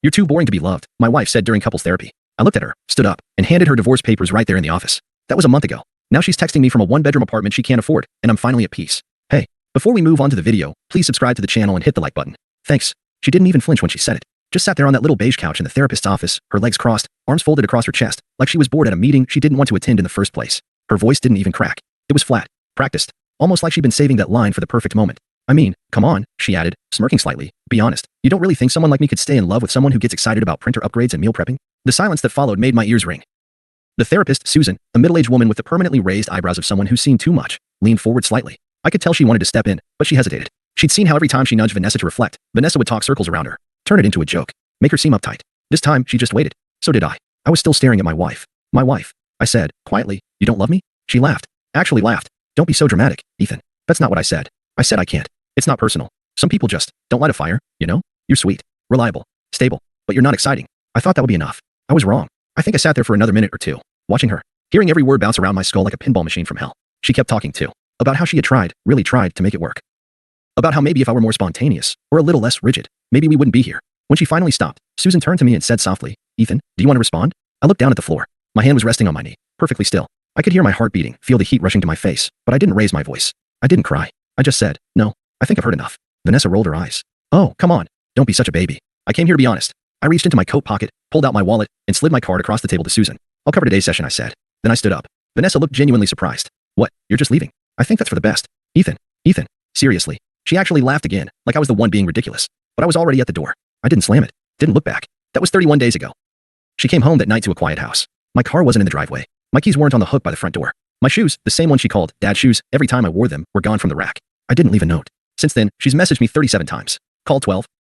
You're too boring to be loved, my wife said during couples therapy. I looked at her, stood up, and handed her divorce papers right there in the office. That was a month ago. Now she's texting me from a one-bedroom apartment she can't afford, and I'm finally at peace. Hey, before we move on to the video, please subscribe to the channel and hit the like button. Thanks. She didn't even flinch when she said it. Just sat there on that little beige couch in the therapist's office, her legs crossed, arms folded across her chest, like she was bored at a meeting she didn't want to attend in the first place. Her voice didn't even crack. It was flat, practiced, almost like she'd been saving that line for the perfect moment. I mean, come on, she added, smirking slightly. Be honest, you don't really think someone like me could stay in love with someone who gets excited about printer upgrades and meal prepping? The silence that followed made my ears ring. The therapist, Susan, a middle-aged woman with the permanently raised eyebrows of someone who's seen too much, leaned forward slightly. I could tell she wanted to step in, but she hesitated. She'd seen how every time she nudged Vanessa to reflect, Vanessa would talk circles around her, turn it into a joke, make her seem uptight. This time, she just waited. So did I. I was still staring at my wife. My wife. I said, quietly, you don't love me? She laughed. Actually laughed. Don't be so dramatic, Ethan. That's not what I said. I said I can't. It's not personal. Some people just don't light a fire, you know? You're sweet, reliable, stable, but you're not exciting. I thought that would be enough. I was wrong. I think I sat there for another minute or two, watching her, hearing every word bounce around my skull like a pinball machine from hell. She kept talking too, about how she had tried, really tried to make it work. About how maybe if I were more spontaneous, or a little less rigid, maybe we wouldn't be here. When she finally stopped, Susan turned to me and said softly, Ethan, do you want to respond? I looked down at the floor. My hand was resting on my knee, perfectly still. I could hear my heart beating, feel the heat rushing to my face, but I didn't raise my voice. I didn't cry. I just said, no, I think I've heard enough. Vanessa rolled her eyes. Oh, come on. Don't be such a baby. I came here to be honest. I reached into my coat pocket, pulled out my wallet, and slid my card across the table to Susan. I'll cover today's session, I said. Then I stood up. Vanessa looked genuinely surprised. What, you're just leaving? I think that's for the best. Ethan, seriously. She actually laughed again, like I was the one being ridiculous. But I was already at the door. I didn't slam it. Didn't look back. That was 31 days ago. She came home that night to a quiet house. My car wasn't in the driveway. My keys weren't on the hook by the front door. My shoes, the same one she called Dad's shoes, every time I wore them, were gone from the rack. I didn't leave a note. Since then, she's messaged me 37 times. Called 12.